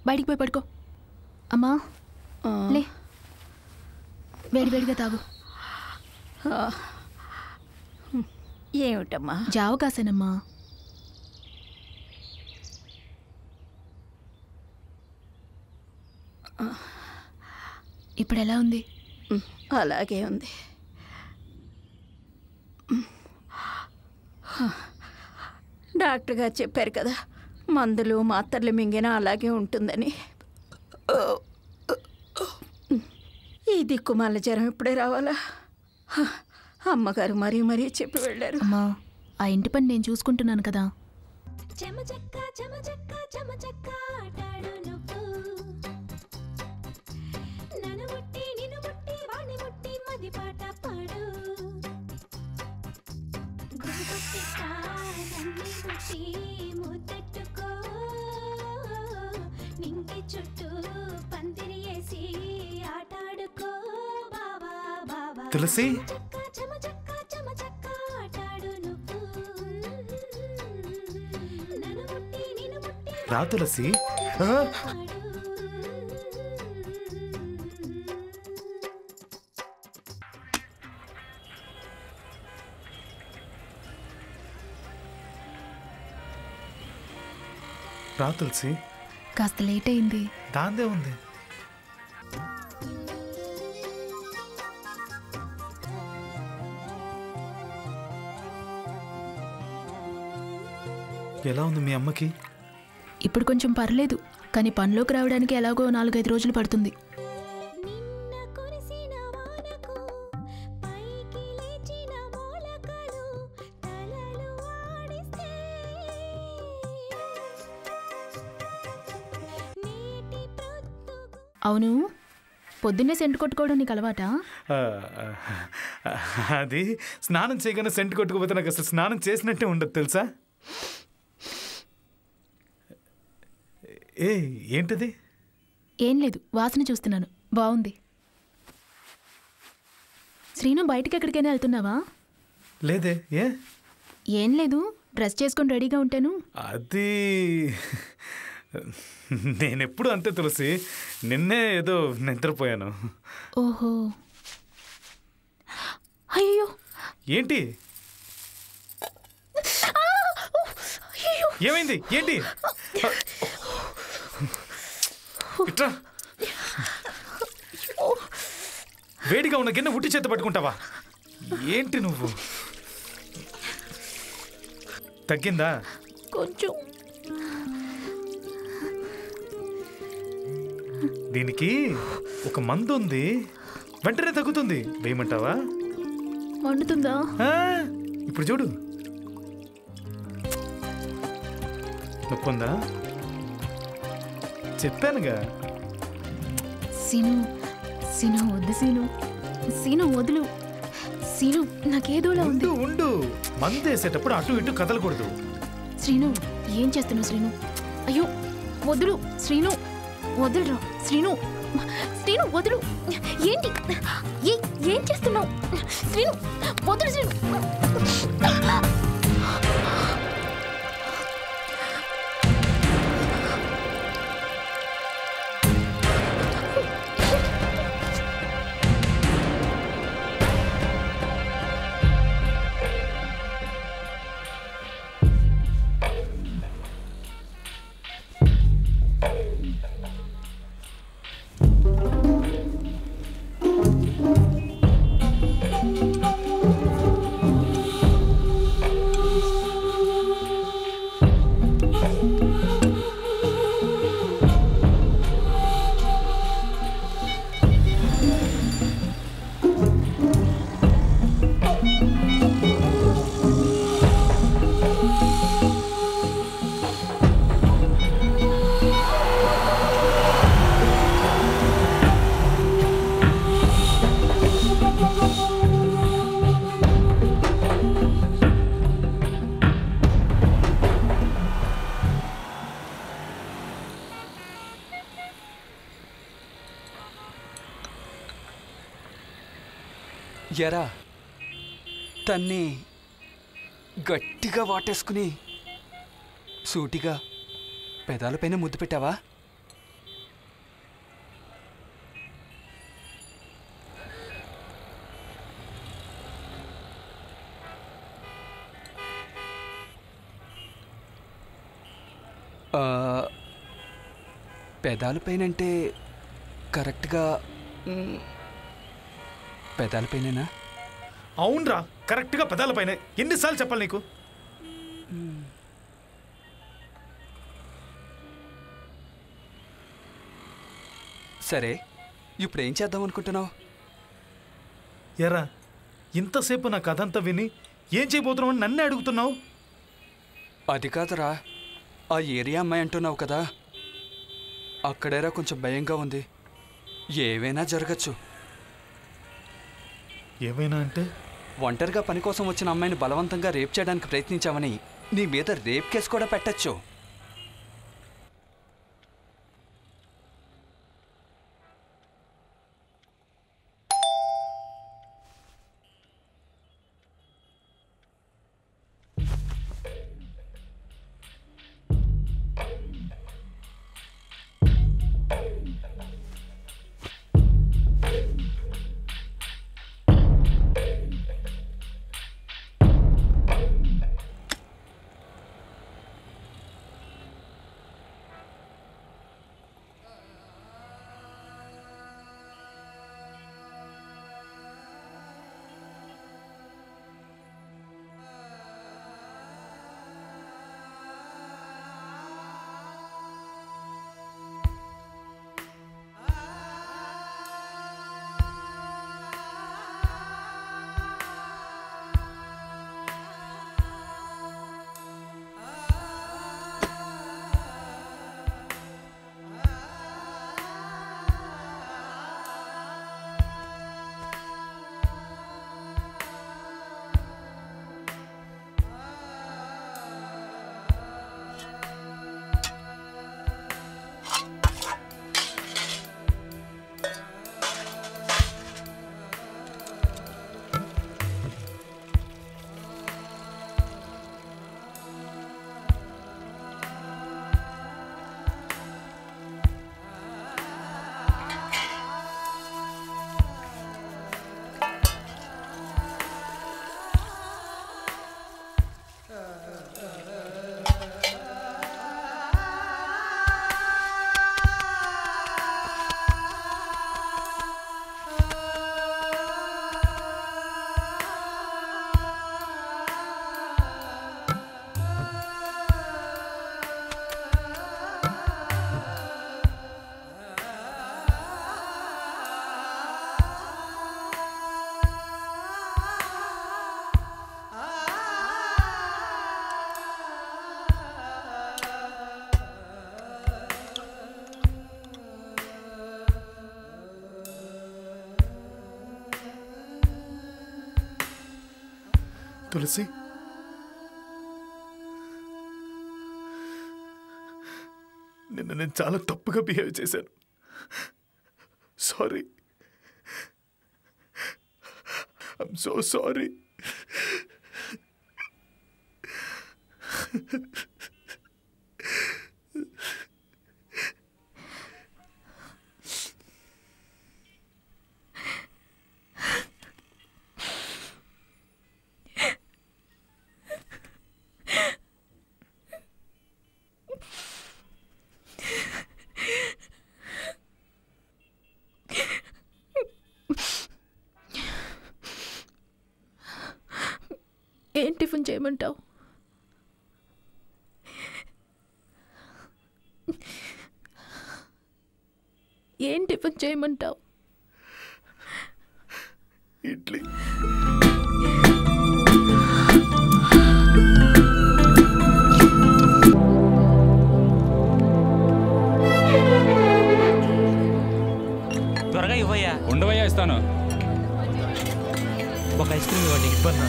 బయటికి పోయి పడుకో. అమ్మా లే, వేడివేడిగా తాగు. ఏమిటమ్మా? జావ కాసానమ్మా. ఇప్పుడు ఎలా ఉంది? అలాగే ఉంది. డాక్టర్ గారు చెప్పారు కదా, మందులు మాత్రలు మింగినా అలాగే ఉంటుందని. ఈ దిక్కుమాల జ్వరం ఇప్పుడే రావాలా? అమ్మగారు మరీ మరీ చెప్పి వెళ్ళారు. అమ్మా, ఆ ఇంటి పని నేను చూసుకుంటున్నాను కదా. తులసి, రా తులసి. రా తులసి. కాస్త లేట్ అయింది. దాందే ఉంది. ఎలా ఉంది మీ అమ్మకి? ఇప్పుడు కొంచెం పర్లేదు, కానీ పనిలోకి రావడానికి ఎలాగో 4-5 రోజులు పడుతుంది. అవును, పొద్దున్నే సెంటు కొట్టుకోవడం నీకు అలవాటా? అది స్నానం చేయగానే సెంటు కొట్టుకోపోతే నాకు అసలు స్నానం చేసినట్టే ఉండదు తెలుసా. ఏంటది? ఏం లేదు, వాసన చూస్తున్నాను. బాగుంది. శ్రీను, బయటికి ఎక్కడికైనా వెళ్తున్నావా? లేదే. ఏం లేదు, డ్రెస్ చేసుకొని రెడీగా ఉంటాను. అది నేనెప్పుడు అంతే తులసి, నిన్నే ఏదో నిద్రపోయాను. ఓహో, అయ్యో ఏంటి? ఏమైంది? ఏంటి? ఇట్రా. వేడిగా ఉన్న గిన్నె ఉట్టి చేత పట్టుకుంటావా? ఏంటి నువ్వు? తగ్గిందా? కొంచెం. దీనికి ఒక మందు ఉంది, వెంటనే తగ్గుతుంది. వేయమంటావా? మండుతుందా? ఇప్పుడు చూడు. నొప్పుందా? చెప్పానుగా. సీను, సీను వద్దు. సీను వదులు. సీను, నాకేదోలా ఉంది. ఉండు. మందు వేసేటప్పుడు అటు ఇటు కదలకూడదు. శ్రీను, ఏం చేస్తున్నావు శ్రీను? అయ్యో వదులు శ్రీను, వదులురా శ్రీను. శ్రీను వదులు. ఏంటి? ఏం చేస్తున్నావు శ్రీను? వదులు శ్రీను. ఎరా తన్ని గట్టిగా వాటేసుకుని సూటిగా పెదాలపైన ముద్దు పెట్టావా? పెదాలపైనంటే కరెక్ట్గా పెదాలపైనేనా? అవునరా, కరెక్ట్గా పెదాలపైన. ఎన్నిసార్లు చెప్పాలి నీకు? సరే, ఇప్పుడు ఏం చేద్దాం అనుకుంటున్నావు? ఎరా, ఇంతసేపు నా కథ అంతా విని ఏం చేయబోతున్నావు అని నన్నే అడుగుతున్నావు? అది కాదురా, ఆ ఏరియా అమ్మాయి అంటున్నావు కదా, అక్కడేరా కొంచెం భయంగా ఉంది. ఏవైనా జరగచ్చు. ఏమైనా అంటే? ఒంటరిగా పని కోసం వచ్చిన అమ్మాయిని బలవంతంగా రేప్ చేయడానికి ప్రయత్నించామని నీ మీద రేప్ కేసు కూడా పెట్టచ్చు. తులసి, నిన్న నేను చాలా తప్పుగా బిహేవ్ చేశాను. Sorry, I'm so sorry. ఏం టిఫిన్ చేయమంటావు? ఏం టిఫిన్ చేయమంటావు? ఇడ్లీ. త్వరగా ఇవ్వయ్యా. ఉండవయ్యా, ఇస్తాను. ఒక ఐస్ క్రీమ్ ఇవ్వండి. ఇవ్వన్నా,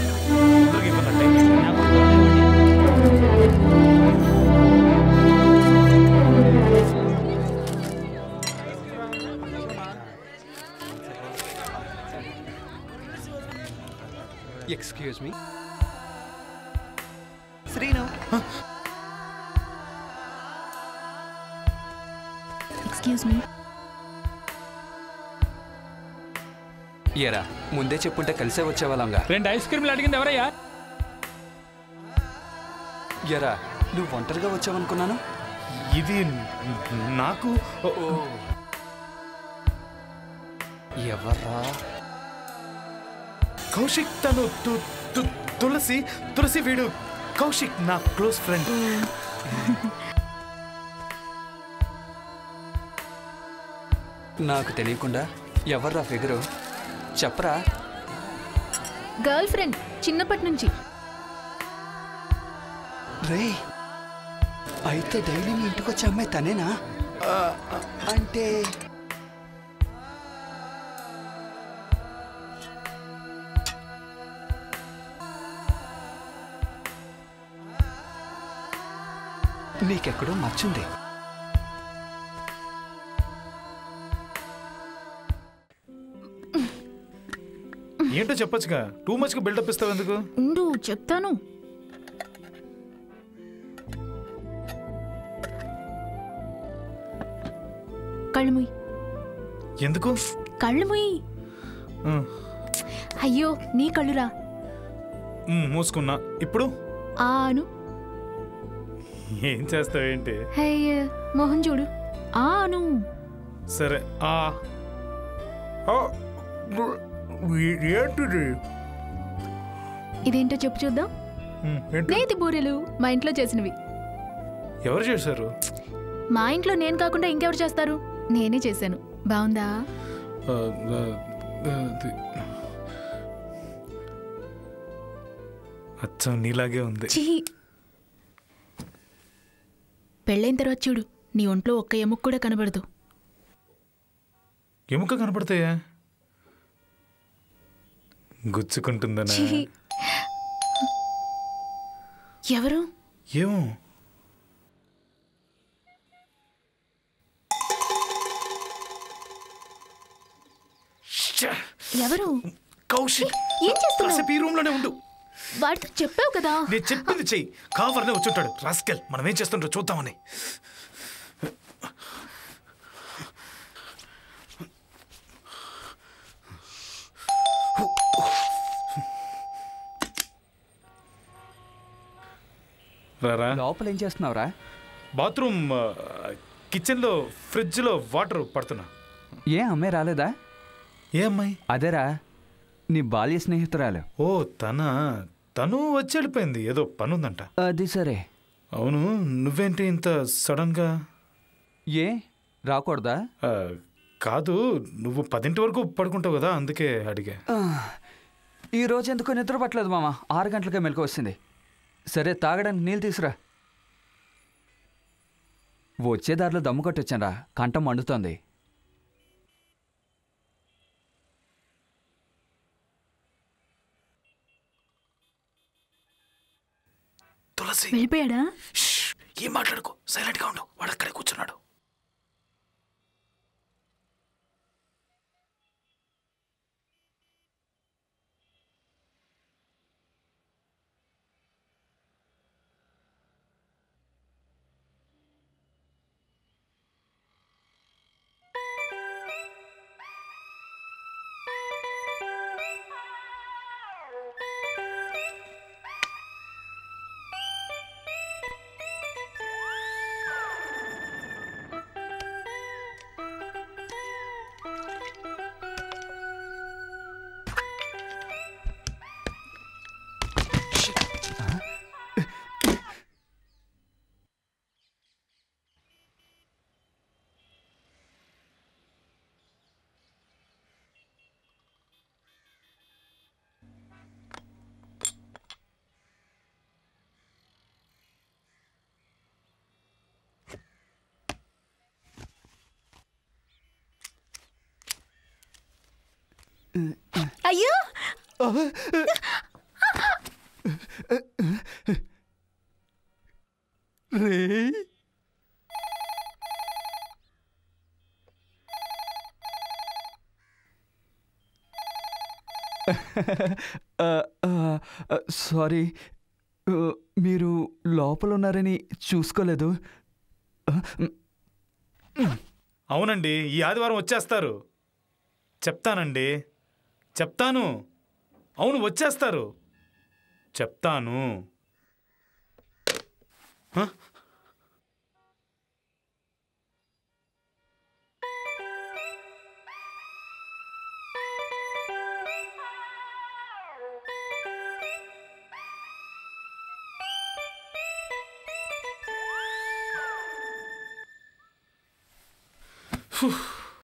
excuse me. Srinu, excuse me. ఏరా, ముందే చెప్పుంటే కలిసే వచ్చేవాళ్ళంగా. 2 ఐస్ క్రీమ్లు అడిగింది ఎవరయ్యా? ఎరా, నువ్వు ఒంటరిగా వచ్చావనుకున్నాను. ఇది నాకు ఎవర్రా? కౌశిక్. తను తులసి. తులసి వీడు కౌశిక్, నా క్లోజ్ ఫ్రెండ్. నాకు తెలియకుండా ఎవర్రా ఫిగరు? చెప్పరా. గర్ల్ ఫ్రెండ్ చిన్నప్పటి నుంచి. రే, అయితే డైలీ మీ ఇంటికి వచ్చే అమ్మాయి తనేనా? అంటే నీకెక్కడో మర్చుంది. ఏంటో చెప్పొచ్చుగా, టూ మచ్గా బిల్డప్ ఇస్తావు ఎందుకు? ఉండు చెప్తాను. కళ్ళు మూయి. ఎందుకు? కళ్ళు మూయి. అయ్యో నీ కళ్ళురా. మూసుకున్నా. ఇప్పుడు ఆను. ఏం చేస్తావేంటి? అయ్యో మోహన్ చూడు. ఆను. సరే. ఏంటిది? ఇదేంటో చెప్పు చూద్దాం. నేతి బూరెలు మా ఇంట్లో చేసినవి. ఎవరు చేశారు? మా ఇంట్లో నేను కాకుండా ఇంకెవరు చేస్తారు? నేనే చేశాను. బాగుందా? అచ్చం నీలాగే ఉంది. పెళ్ళైన తర్వాత చూడు, నీ ఒంట్లో ఒక్క ఎముక కూడా కనబడదు. ఎముక కనపడతాయా? గుచ్చుకుంటుందనా? ఎవరు? ఏమో. ఎవరు? కౌశిక్. ఏం చేస్తున్నావు? ఈ రూమ్ లోనే ఉండు. వాడితో చెప్పావు కదా. నేను చెప్పింది చెయ్యి. కావర్నే వచ్చుంటాడు రాస్కెల్. మనం ఏం చేస్తుంటో చూద్దామని. రారా. లోపల ఏం చేస్తున్నావురా? బాత్రూమ్ కిచెన్లో ఫ్రిడ్జ్లో వాటర్ పడుతున్నా. ఏ అమ్మాయి రాలేదా? ఏ అమ్మాయి? అదేరా, నీ బాల్య స్నేహితురాలు. ఓ తను వచ్చి వెళ్ళిపోయింది. ఏదో పని ఉందంట. అది సరే. అవును, నువ్వేంటి ఇంత సడన్గా? ఏ రాకూడదా? కాదు, నువ్వు 10 వరకు పడుకుంటావు కదా, అందుకే అడిగా. ఈ రోజు ఎందుకో నిద్ర పట్టలేదు మామ. 6 గంటలకే మెలకు వస్తుంది. సరే, తాగడానికి నీళ్ళు తీసురా. వచ్చే దారిలో దమ్ము కొట్టొచ్చానరా, కంఠం మండుతోంది. తులసి వెళ్ళిపోయాడా? ఏం మాట్లాడుకో, సైలెంట్ గా ఉండు. వాడు అక్కడే కూర్చున్నాడు. అయ్యో రే, సారీ, మీరు లోపల ఉన్నారని చూసుకోలేదు. అవునండి, ఈ ఆదివారం వచ్చేస్తారు. చెప్తానండి, చెప్తాను. అవును, వచ్చేస్తారు. చెప్తాను. ఫు.